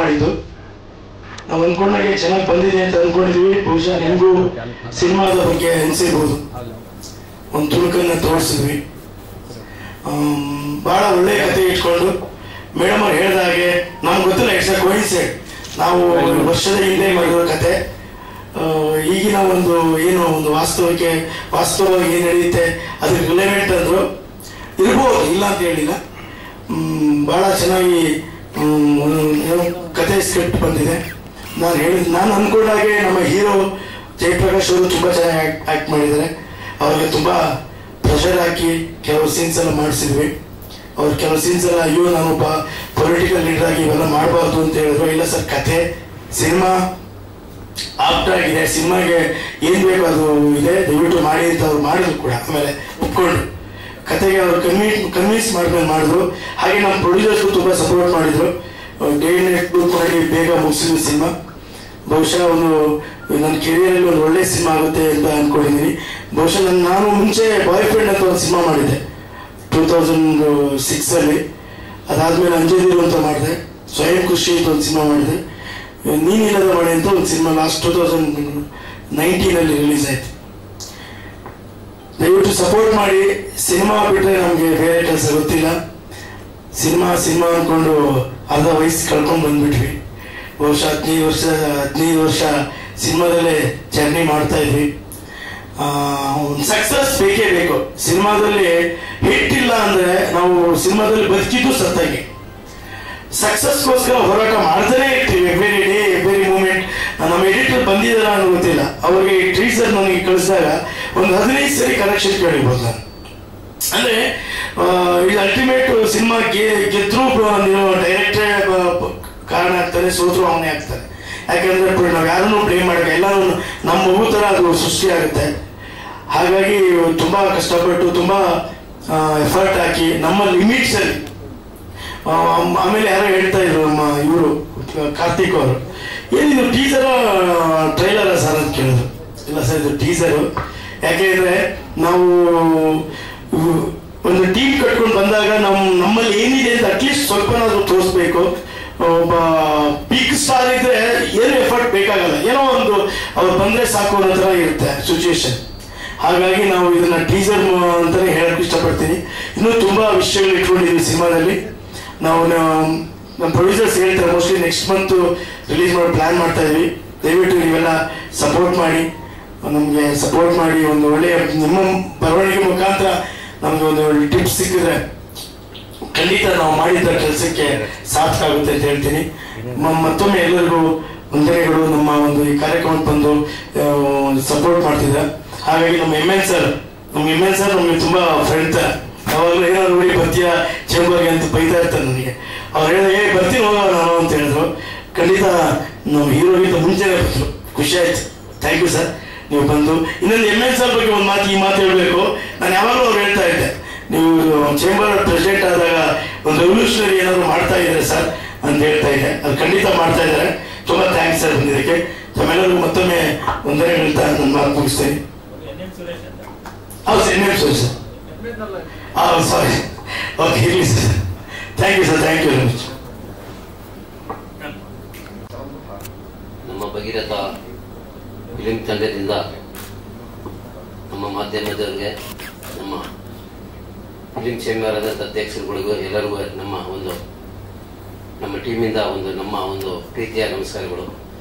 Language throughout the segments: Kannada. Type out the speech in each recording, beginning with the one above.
ಮಾಡಿದ್ದು. ನಾವು ಅಂದ್ಕೊಂಡಾಗೆ ಚೆನ್ನಾಗಿ ಬಂದಿದೆ ಅಂತ ಅಂದ್ಕೊಂಡಿದ್ವಿ. ಬಹುಶಃ ನಿಮಗೂ ಸಿನಿಮಾದ ಬಗ್ಗೆ ಅನಿಸಿರ್ಬೋದು. ಒಂದು ತುಣುಕನ್ನ ತೋರಿಸಿದ್ವಿ. ಬಹಳ ಒಳ್ಳೆಯ ಕತೆ ಇಟ್ಕೊಂಡು ಮೇಡಮ್ ಅವ್ರು ಹೇಳಿದ ಹಾಗೆ ನಮ್ಗೆ ಗೊತ್ತಿಲ್ಲ, ಇಟ್ಸ್ ಅ ಕೋಇನ್ಸಿಡೆಂಟ್. ನಾವು ವರ್ಷದ ಹಿಂದೆ ಮಾಡಿರೋ ಕತೆ ಈಗಿನ ಒಂದು ವಾಸ್ತವವಾಗಿ ಏನು ನಡೆಯುತ್ತೆ ಅದಕ್ಕೆ ರಿಲೆವೆಂಟ್ ಅಂದ್ರು ಇರ್ಬೋದು, ಇಲ್ಲ ಅಂತ ಹೇಳಿಲ್ಲ. ಬಹಳ ಚೆನ್ನಾಗಿ ಕತೆ ಸ್ಕ್ರಿಪ್ಟ್ ಬಂದಿದೆ. ನಾನು ಅಂದ್ಕೊಂಡಾಗೆ ನಮ್ಮ ಹೀರೋ ಜಯಪ್ರಕಾಶ್ ಅವರು ತುಂಬ ಚೆನ್ನಾಗಿ ಆಕ್ಟ್ ಮಾಡಿದ್ದಾರೆ. ಅವ್ರಿಗೆ ತುಂಬ ಪ್ರೆಷರ್ ಹಾಕಿ ಕೆಲವು ಸೀನ್ಸ್ ಎಲ್ಲ ಮಾಡಿಸಿದ್ವಿ. ಅವ್ರು ಕೆಲವು ಸೀನ್ಸ್ ಎಲ್ಲ ಅಯ್ಯೋ ನಾನೊಬ್ಬ ಪೊಲಿಟಿಕಲ್ ಲೀಡರ್ ಆಗಿ ಇವೆಲ್ಲ ಮಾಡಬಾರ್ದು ಅಂತ ಹೇಳಿದ್ರು. ಇಲ್ಲ ಸರ್, ಕತೆ ಸಿನಿಮಾ ಆಪ್ಟ್ ಆಗಿದೆ, ಸಿನಿಮಾಗೆ ಏನ್ ಬೇಕು ಅದು ಇದೆ, ದಯವಿಟ್ಟು ಮಾಡಿ ಅಂತ ಅವ್ರು ಮಾಡಿದ್ರು ಕೂಡ. ಆಮೇಲೆ ಒಪ್ಕೊಂಡು ಕತೆಗೆ ಅವ್ರು ಕನ್ವಿನ್ಸ್ ಮಾಡ್ಕೊಂಡು ಮಾಡಿದ್ರು. ಹಾಗೆ ನಮ್ಮ ಪ್ರೊಡ್ಯೂಸರ್ಸ್ಗೂ ತುಂಬ ಸಪೋರ್ಟ್ ಮಾಡಿದ್ರು. ಡೇ ನೈಟ್ ಮಾಡಿ ಬೇಗ ಮುಗಿಸಿದ್ರು ಸಿನಿಮಾ. ಬಹುಶಃ ನನ್ನ ಕೆರಿಯರಲ್ಲಿ ಒಂದು ಒಳ್ಳೆ ಸಿನಿಮಾ ಆಗುತ್ತೆ ಅಂತ ಅಂದ್ಕೊಂಡಿದ್ದೀನಿ. ಬಹುಶಃ ನಾನು ಮುಂಚೆ ಬಾಯ್ ಫ್ರೆಂಡ್ ಅಂತ ಒಂದು ಸಿನಿಮಾ ಮಾಡಿದ್ದೆ 2006 ಅದಾದ್ಮೇಲೆ ಅಂಜದಿರು ಅಂತ ಮಾಡಿದೆ. ಸ್ವಯಂ ಖುಷಿ ಅಂತ ಒಂದು ಸಿನಿಮಾ ಮಾಡಿದೆ. ನೀನಿಲ್ಲದ ಮಳೆ ಅಂತ ಒಂದು ಸಿನಿಮಾ ಲಾಸ್ಟ್ 2019 ರಿಲೀಸ್ ಆಯ್ತು. ದಯವಿಟ್ಟು ಸಪೋರ್ಟ್ ಮಾಡಿ. ಸಿನಿಮಾ ಬಿಟ್ಟರೆ ನಮಗೆ ಬೇರೆ ಕೆಲಸ ಗೊತ್ತಿಲ್ಲ. ಸಿನಿಮಾ ಅಂದ್ಕೊಂಡು ಅರ್ಧ ವಯಸ್ಸು ಕಳ್ಕೊಂಡು ಬಂದ್ಬಿಟ್ವಿ. ಬಹುಶಃ 15 ವರ್ಷ ಸಿನಿಮಾದಲ್ಲೇ ಜರ್ನಿ ಮಾಡ್ತಾ ಇದ್ವಿ. ಸಕ್ಸಸ್ ಬೇಕೇ ಬೇಕು. ಸಿನಿಮಾದಲ್ಲಿ ಹಿಟ್ ಇಲ್ಲ ಅಂದ್ರೆ ನಾವು ಸಿನಿಮಾದಲ್ಲಿ ಬದುಕಿದ್ದು ಸತ್ತಾಗಿ. ಸಕ್ಸಸ್ಗೋಸ್ಕರ ಹೋರಾಟ ಮಾಡ್ತಾನೆ ಇರ್ತೀವಿ. Every day every moment. ನಮ್ಮ ಎಡಿಟರ್ ಬಂದಿದ್ದಾರ ಅನ್ನೋ ಗೊತ್ತಿಲ್ಲ. ಅವ್ರಿಗೆ ಟ್ರೀಸರ್ ನನಗೆ ಕಳಿಸಿದಾಗ ಒಂದು 15 ಸರಿ ಕನೆಕ್ಷನ್ ಕೇಳಿರ್ಬೋದು ನಾನು. ಅಂದ್ರೆ ಇದು ಅಲ್ಟಿಮೇಟ್ ಸಿನಿಮಾ ಗೆದ್ರು ಡೈರೆಕ್ಟರ್ ಕಾರಣ ಆಗ್ತಾನೆ, ಸೋತ್ರು ಅವನೇ ಆಗ್ತಾನೆ. ಯಾಕಂದ್ರೆ ನಾವು ಯಾರನ್ನೂ ಬ್ಲೇಮ್ ಮಾಡಬೇಕು, ಎಲ್ಲರೂ ನಮ್ಮ ಮಗು ಥರ ಅದು ಸೃಷ್ಟಿ ಆಗುತ್ತೆ. ಹಾಗಾಗಿ ತುಂಬಾ ಕಷ್ಟಪಟ್ಟು ತುಂಬಾ ಎಫರ್ಟ್ ಹಾಕಿ ನಮ್ಮ ಲಿಮಿಟ್ಸ್ ಅಲ್ಲಿ. ಆಮೇಲೆ ಯಾರೋ ಹೇಳ್ತಾ ಇದ್ರು ನಮ್ಮ ಇವರು ಕಾರ್ತಿಕ್ ಅವರು, ಏನಿದು ಟೀಸರ್ ಟ್ರೈಲರ್ ಸರ್ ಅಂತ ಕೇಳಿದ್ರು. ಇಲ್ಲ ಸರ್, ಇದು ಟೀಸರು. ಯಾಕೆಂದ್ರೆ ನಾವು ಒಂದು ಟೀಮ್ ಕಟ್ಕೊಂಡು ಬಂದಾಗ ನಮ್ಮಲ್ಲಿ ಏನಿದೆ ಅಂತ ಅಟ್ಲೀಸ್ಟ್ ಸ್ವಲ್ಪನಾದ್ರೂ ತೋರಿಸ್ಬೇಕು. ಒಬ್ಬ ಪೀಕ್ ಸ್ಟಾರ್ ಇದ್ರೆ ಏನು ಎಫರ್ಟ್ ಬೇಕಾಗಲ್ಲ, ಏನೋ ಒಂದು ಅವ್ರು ಬಂದ್ರೆ ಸಾಕು ಅನ್ನೋ ಥರ ಇರುತ್ತೆ ಸಿಚುವೇಶನ್. ಹಾಗಾಗಿ ನಾವು ಇದನ್ನ ಟೀಸರ್ ಅಂತಾನೆ ಹೇಳಕ್ ಇಷ್ಟಪಡ್ತೀನಿ. ಇನ್ನೂ ತುಂಬಾ ವಿಷಯಗಳು ಇಟ್ಕೊಂಡಿದ್ದೀವಿ ಸಿನಿಮಾದಲ್ಲಿ. ನಾವು ನಮ್ಮ ಪ್ರೊಡ್ಯೂಸರ್ಸ್ ಹೇಳ್ತಾರೆ ಮೋಸ್ಟ್ಲಿ ನೆಕ್ಸ್ಟ್ ಮಂತ್ ರಿಲೀಸ್ ಮಾಡೋ ಪ್ಲಾನ್ ಮಾಡ್ತಾ ಇದ್ವಿ. ದಯವಿಟ್ಟು ನೀವೆಲ್ಲ ಸಪೋರ್ಟ್ ಮಾಡಿ, ನಮಗೆ ಸಪೋರ್ಟ್ ಮಾಡಿ. ಒಂದು ಒಳ್ಳೆಯ ನಿಮ್ಮ ಬರವಣಿಗೆ ಮುಖಾಂತರ ನಮ್ಗೆ ಒಂದು ಒಳ್ಳೆ ಟಿಪ್ಸ್ ಸಿಕ್ಕಿದ್ರೆ ಖಂಡಿತ ನಾವು ಮಾಡಿದ್ದ ಕೆಲಸಕ್ಕೆ ಸಾರ್ಥಕ ಆಗುತ್ತೆ ಅಂತ ಹೇಳ್ತೀನಿ. ಮತ್ತೊಮ್ಮೆ ಎಲ್ಲರಿಗೂ ವಂದನೆಗಳು. ನಮ್ಮ ಒಂದು ಈ ಕಾರ್ಯಕ್ರಮಕ್ಕೆ ಬಂದು ಸಪೋರ್ಟ್ ಮಾಡ್ತಿದ್ದ. ಹಾಗಾಗಿ ನಮ್ಮ ಎಮ್ ಎನ್ ಸರ್ ನಮಗೆ ತುಂಬಾ ಫ್ರೆಂಡ್. ಯಾವಾಗಲೂ ಏನಾದ್ರು ನೋಡಿ ಬರ್ತೀಯ ಚೇಂಬರ್ಗೆ ಅಂತ ಬೈತಾ ಇರ್ತಾರೆ ನನಗೆ. ಅವ್ರು ಹೇಳಿದ್ರೆ ಬರ್ತೀನಿ ಹೋಗೋಣ ನಾನು ಅಂತ ಹೇಳಿದ್ರು. ಖಂಡಿತ ನಾವು ಹೀರೋಗಿಂತ ಮುಂಚೆನೆ ಬಂದರು. ಖುಷಿ ಆಯ್ತು. ಥ್ಯಾಂಕ್ ಯು ಸರ್, ನೀವು ಬಂದು. ಇನ್ನೊಂದು ಎಮ್ ಎನ್ ಸರ್ ಬಗ್ಗೆ ಒಂದು ಈ ಮಾತು ಹೇಳಬೇಕು. ನಾನು ಯಾವಾಗಲೂ ಅವ್ರು ಹೇಳ್ತಾ ಇದ್ದೆ, ನೀವು ಚೇಂಬರ್ ಪ್ರೆಸಿಡೆಂಟ್ ಆದಾಗ ಒಂದು ರೆವಲ್ಯೂಷನರಿ ಏನಾದ್ರು ಮಾಡ್ತಾ ಇದ್ದಾರೆ ಸರ್ ಅಂತ ಹೇಳ್ತಾ ಇದ್ದೆ. ಅದು ಖಂಡಿತ ಮಾಡ್ತಾ ಇದ್ದಾರೆ. ತುಂಬಾ ಥ್ಯಾಂಕ್ಸ್ ಸರ್ ಬಂದಿದ್ದಕ್ಕೆ. ತಮ್ಮೆಲ್ಲರಿಗೂ ಮತ್ತೊಮ್ಮೆ ವಂದನೆ ಹೇಳ್ತಾ ನನ್ನ ಮಾತು ಮುಗಿಸ್ತೇನೆ. ಹೌದು, M M Suresh sir. Sorry, okay, ಇರಲಿ sir. Thank you sir, thank you very much. ನಮ್ಮ ಭಗೀರಥ ಫಿಲಿಂ ತಂಡದಿಂದ ನಮ್ಮ ಮಾಧ್ಯಮದವರಿಗೆ, ನಮ್ಮ ಫಿಲಿಂ ಚೇಂಬರ್ ಅಧ್ಯಕ್ಷರುಗಳಿಗೂ ಎಲ್ಲರಿಗೂ ನಮ್ಮ ಟೀಮಿಂದ ನಮ್ಮ ಪ್ರೀತಿಯ ನಮಸ್ಕಾರಗಳು.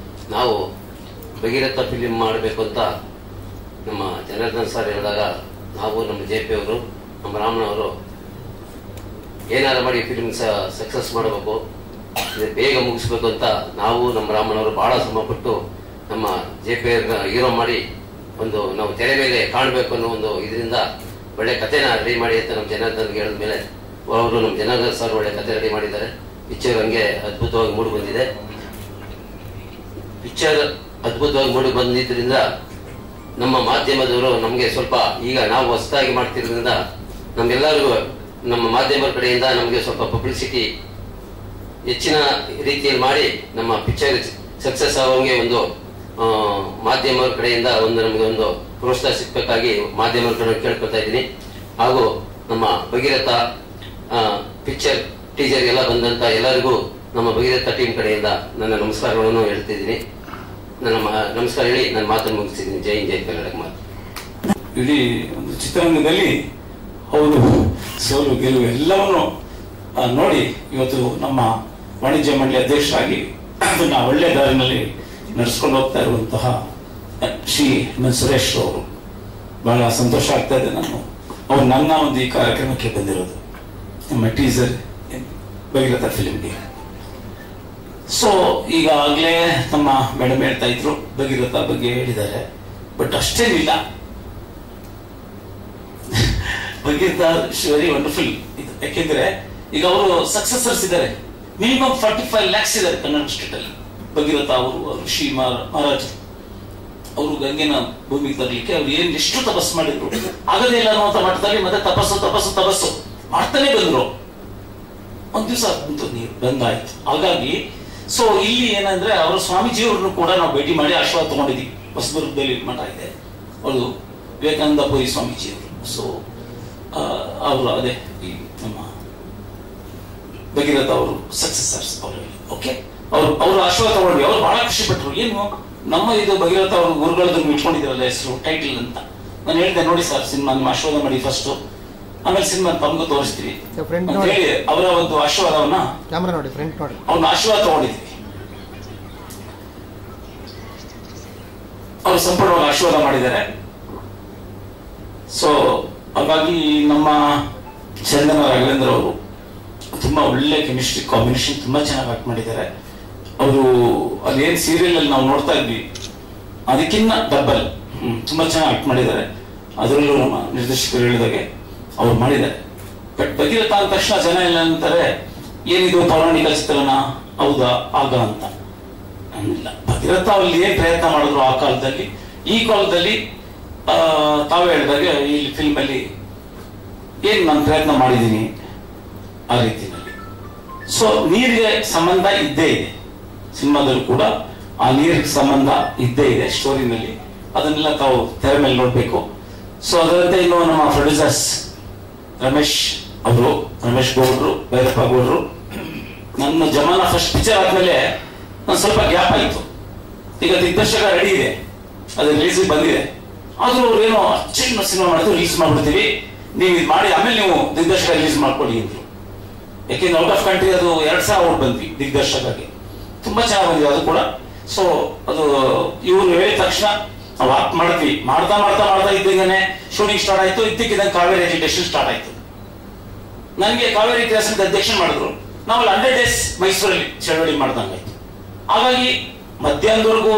ನಾವು ಭಗೀರಥ ಫಿಲಿಂ ಮಾಡಬೇಕು ಅಂತ ನಮ್ಮ ಜನಾರ್ದನ್ ಸರ್ ಹೇಳಿದಾಗ ನಾವು ನಮ್ಮ JP ಅವರು, ನಮ್ಮ ರಾಮಣ್ಣವರು ಏನಾರು ಮಾಡಿ ಫಿಲಿಂ ಸಕ್ಸಸ್ ಮಾಡಬೇಕು, ಬೇಗ ಮುಗಿಸ್ಬೇಕು ಅಂತ ನಾವು ನಮ್ಮ ರಾಮಣ್ಣವರು ಬಹಳ ಶ್ರಮಪಟ್ಟು ನಮ್ಮ JP ಹೀರೋ ಮಾಡಿ ನಾವು ತೆರೆ ಮೇಲೆ ಕಾಣಬೇಕು ಅನ್ನೋ ಇದರಿಂದ ಒಳ್ಳೆ ಕಥೆನ ರೆಡಿ ಮಾಡಿ ಅಂತ ನಮ್ಮ ಜನಾರ್ದನ್ಗೆ ಹೇಳಿದ ಮೇಲೆ ಅವರು ನಮ್ಮ ಜನಾರ್ದನ್ ಸರ್ ಒಳ್ಳೆ ಕತೆ ರೆಡಿ ಮಾಡಿದ್ದಾರೆ. ಪಿಕ್ಚರ್ ಹಂಗೆ ಅದ್ಭುತವಾಗಿ ಮೂಡಿ ಬಂದಿದೆ. ಪಿಕ್ಚರ್ ಅದ್ಭುತವಾಗಿ ಮೂಡಿ ಬಂದಿದ್ದರಿಂದ ನಮ್ಮ ಮಾಧ್ಯಮದವರು ನಮಗೆ ಸ್ವಲ್ಪ, ಈಗ ನಾವು ಹೊಸದಾಗಿ ಮಾಡ್ತಿರೋದ್ರಿಂದ ನಮ್ಗೆಲ್ಲರಿಗೂ ನಮ್ಮ ಮಾಧ್ಯಮದ ಕಡೆಯಿಂದ ನಮಗೆ ಸ್ವಲ್ಪ ಪಬ್ಲಿಸಿಟಿ ಹೆಚ್ಚಿನ ರೀತಿಯಲ್ಲಿ ಮಾಡಿ ನಮ್ಮ ಪಿಕ್ಚರ್ ಸಕ್ಸಸ್ ಆಗೋಂಗೆ ಮಾಧ್ಯಮದ ಕಡೆಯಿಂದ ನಮಗೆ ಪ್ರೋತ್ಸಾಹ ಸಿಗಬೇಕಾಗಿ ಮಾಧ್ಯಮದ ಕಡೆ ಕೇಳ್ಕೊತಾ ಇದ್ದೀನಿ. ಹಾಗೂ ನಮ್ಮ ಭಗೀರಥ ಪಿಕ್ಚರ್ ಟೀಸರ್ ಎಲ್ಲ ಬಂದಂತ ಎಲ್ಲರಿಗೂ ನಮ್ಮ ಭಗೀರಥ ಟೀಮ್ ಕಡೆಯಿಂದ ನನ್ನ ನಮಸ್ಕಾರಗಳನ್ನು ಹೇಳ್ತಿದ್ದೀನಿ. ನನ್ನ ನಮಸ್ಕಾರ ಹೇಳಿ ನನ್ನ ಮಾತನ್ನು ಮುಗಿಸಿದ್ದೀನಿ. ಜೈ ಹಿಂದ್, ಜೈ ಕರ್ನಾಟಕ ಮಾತು. ಇಡೀ ಒಂದು ಚಿತ್ರರಂಗದಲ್ಲಿ ಅವರು ಸೋಲು ಗೆಲುವು ಎಲ್ಲವನ್ನು ನೋಡಿ ಇವತ್ತು ನಮ್ಮ ವಾಣಿಜ್ಯ ಮಂಡಳಿ ಅಧ್ಯಕ್ಷರಾಗಿ ಅದನ್ನ ಒಳ್ಳೆ ದಾರಿನಲ್ಲಿ ನಡೆಸ್ಕೊಂಡು ಹೋಗ್ತಾ ಇರುವಂತಹ ಶ್ರೀ ಎನ್ ಸುರೇಶ್ ಅವರು ಬಹಳ ಸಂತೋಷ ಆಗ್ತಾ ಇದೆ. ಅವ್ರು ನನ್ನ ಒಂದು ಈ ಕಾರ್ಯಕ್ರಮಕ್ಕೆ ಬಂದಿರೋದು ನಮ್ಮ ಟೀಸರ್ ಭಗೀರಥ ಫಿಲ್ಮ್ಗೆ. ಸೊ ಈಗಾಗಲೇ ನಮ್ಮ ಮೇಡಮ್ ಹೇಳ್ತಾ ಇದ್ರು ಭಗೀರಥ ಬಗ್ಗೆ ಹೇಳಿದ್ದಾರೆ, ಬಟ್ ಅಷ್ಟೇನಿಲ್ಲ. ಭಗೀರಥ ವೆರಿ ವಂಡರ್ಫುಲ್ ಇದು. ಯಾಕೆಂದ್ರೆ ಈಗ ಅವರು ಸಕ್ಸಸರ್ಸ್ ಇದ್ದಾರೆ, ಮಿನಿಮಮ್ 45 lakhs ಇದ್ದಾರೆ ಕನ್ನಡ ಸ್ಟೇಟ್ ಅಲ್ಲಿ. ಭಗೀರಥ ಅವರು ಶ್ರೀ ಮಹಾರಾಜ್ ಅವರು ಗಂಗೆನ ಭೂಮಿಗೆ ತರಲಿಕ್ಕೆ ಅವ್ರು ಎಷ್ಟು ತಪಸ್ಸು ಮಾಡಿದ್ರು, ಆಗದೇ ಇಲ್ಲ ಅನ್ನುವಂತ ಮಟ್ಟದಲ್ಲಿ ಮತ್ತೆ ತಪಸ್ಸು ಮಾಡ್ತಾನೆ ಬಂದ್ರು. ಒಂದ್ ದಿವಸ ನೀರು ಬಂದಾಯ್ತು. ಹಾಗಾಗಿ ಸೊ ಇಲ್ಲಿ ಏನಂದ್ರೆ ಅವರ ಸ್ವಾಮೀಜಿಯವ್ರನ್ನು ಕೂಡ ನಾವು ಭೇಟಿ ಮಾಡಿ ಆಶೀರ್ವಾದ ತಗೊಂಡಿದ್ವಿ. ಹೊಸದುರ್ಗದಲ್ಲಿ ಮಠ ಇದೆ, ಅವರು ವಿವೇಕಾನಂದ ಪುರಿ ಸ್ವಾಮೀಜಿಯವರು. ಸೊ ಅವರು ಅದೇ ಈ ನಮ್ಮ ಭಗೀರಥ ಅವರು ಸಕ್ಸಸರ್ಸ್ ಅವರು. ಓಕೆ, ಅವರು ಆಶೀರ್ವಾದ ತಗೊಂಡ್ವಿ. ಅವ್ರು ಬಹಳ ಖುಷಿ ಪಟ್ರು. ಏನು ನಮ್ಮ ಇದು ಭಗೀರಥ ಅವರು ಗುರುಗಳದನ್ನು ಇಟ್ಕೊಂಡಿದ್ರಲ್ಲ ಹೆಸರು ಟೈಟಲ್ ಅಂತ. ನಾನು ಹೇಳಿದೆ, ನೋಡಿ ಸರ್ ಸಿನಿಮಾ ನಿಮ್ಮ ಆಶೀರ್ವಾದ ಮಾಡಿ ಫಸ್ಟ್, ಆಮೇಲೆ ಸಿನಿಮಾ ತಮ್ಗೂ ತೋರಿಸ್ತೀವಿ ಅಂತ ಹೇಳಿ ಅವರ ಒಂದು ಆಶೀರ್ವಾದವನ್ನ ಅವ್ರನ್ನ ಆಶೀರ್ವಾದ ತಗೊಂಡಿದ್ವಿ. ಅವರು ಸಂಪೂರ್ಣವಾಗಿ ಆಶೀರ್ವಾದ ಮಾಡಿದ್ದಾರೆ. ಸೊ ಹಾಗಾಗಿ ನಮ್ಮ ಚಂದನ ರಾಘವೇಂದ್ರ ಅವರು ತುಂಬಾ ಒಳ್ಳೆ ಕೆಮಿಸ್ಟ್ರಿ ಕಾಂಬಿನೇಷನ್ ತುಂಬಾ ಚೆನ್ನಾಗಿ ಆಕ್ಟ್ ಮಾಡಿದ್ದಾರೆ. ಅವರು ಅದೇನ್ ಸೀರಿಯಲ್ ಅಲ್ಲಿ ನಾವು ನೋಡ್ತಾ ಇದ್ವಿ ಅದಕ್ಕಿಂತ ಡಬಲ್ ತುಂಬಾ ಚೆನ್ನಾಗಿ ಆಕ್ಟ್ ಮಾಡಿದ್ದಾರೆ. ಅದರಲ್ಲೂ ನಮ್ಮ ನಿರ್ದೇಶಕರು ಹೇಳಿದಾಗೆ ಅವ್ರು ಮಾಡಿದ್ದಾರೆ. ಬಟ್ ಭಗೀರಥ ಅಂದ ತಕ್ಷಣ ಜನ ಎಲ್ಲ ಅಂತಾರೆ ಏನಿದು ಪೌರಾಣಿಕ ಚಿತ್ರಣ ಹೌದಾ ಆಗ ಅಂತ. ಇಲ್ಲ, ಭಗೀರಥ ಅಲ್ಲಿ ಏನ್ ಪ್ರಯತ್ನ ಮಾಡಿದ್ರು ಆ ಕಾಲದಲ್ಲಿ, ಈ ಕಾಲದಲ್ಲಿ ತಾವೇ ಹೇಳಿದಾಗ ಈ ಫಿಲ್ಮ್ ಅಲ್ಲಿ ಏನ್ ನಾನು ಪ್ರಯತ್ನ ಮಾಡಿದ್ದೀನಿ ಆ ರೀತಿಯಲ್ಲಿ. ಸೊ ನೀರಿಗೆ ಸಂಬಂಧ ಇದ್ದೇ ಇದೆ ಸಿನಿಮಾದಲ್ಲೂ ಕೂಡ, ಆ ನೀರಿಗೆ ಸಂಬಂಧ ಇದ್ದೇ ಇದೆ ಸ್ಟೋರಿನಲ್ಲಿ. ಅದನ್ನೆಲ್ಲ ತಾವು ತೆರೆ ಮೇಲೆ ನೋಡ್ಬೇಕು. ಸೊ ಅದರಂತೆ ಇನ್ನು ನಮ್ಮ ಪ್ರೊಡ್ಯೂಸರ್ಸ್ ರಮೇಶ್ ಅವರು, ರಮೇಶ್ ಗೌಡ್ರು, ಭೈರಪ್ಪ ಗೌಡ್ರು. ನನ್ನ ಜಮಾನ ಫಸ್ಟ್ ಪಿಕ್ಚರ್ ಆದ್ಮೇಲೆ ನಾನು ಸ್ವಲ್ಪ ಗ್ಯಾಪ್ ಆಯಿತು. ಈಗ ದಿಗ್ದರ್ಶಕ ರೆಡಿ ಇದೆ, ಅದು ರಿಲೀಸ್ ಬಂದಿದೆ. ಆದ್ರೂ ಅವ್ರು ಏನೋ ಅಚ್ಚೇನು ಸಿನಿಮಾ ಮಾಡಿದ್ರು, ರಿಲೀಸ್ ಮಾಡ್ಬಿಡ್ತೀವಿ, ನೀವು ಇದು ಮಾಡಿ ಆಮೇಲೆ ನೀವು ದಿಗ್ದರ್ಶಕ ರಿಲೀಸ್ ಮಾಡ್ಕೊಳ್ಳಿ ಅಂದ್ರು. ಯಾಕೆಂದ್ರೆ ಔಟ್ ಆಫ್ ಕಂಟ್ರಿ ಅದು 2000 ಔಟ್ ಬಂದ್ವಿ ದಿಗ್ದರ್ಶಕಗೆ, ತುಂಬಾ ಚೆನ್ನಾಗಿ ಬಂದಿದೆ ಅದು ಕೂಡ. ಸೊ ಅದು ಇವ್ರು ಹೇಳಿದ ತಕ್ಷಣ ನಾವು ಆಕ್ಟ್ ಮಾಡಿದ್ವಿ. ಮಾಡ್ತಾ ಇದ್ದಂಗೆ ಶೂಟಿಂಗ್ ಸ್ಟಾರ್ಟ್ ಆಯ್ತು. ಇದ್ದಕ್ಕಿದ್ದಂಗೆ ಕಾವೇರಿ ಎಜುಕೇಶನ್ ಸ್ಟಾರ್ಟ್ ಆಯ್ತು. ನನಗೆ ಕಾವೇರಿ ಇತಿಹಾಸದ ಅಧ್ಯಕ್ಷ ಮಾಡಿದ್ರು. ನಾವು 100 days ಮೈಸೂರಲ್ಲಿ ಚಳವಳಿ ಮಾಡ್ದಂಗಾಯ್ತು. ಹಾಗಾಗಿ ಮಧ್ಯಾಹ್ನದವರೆಗೂ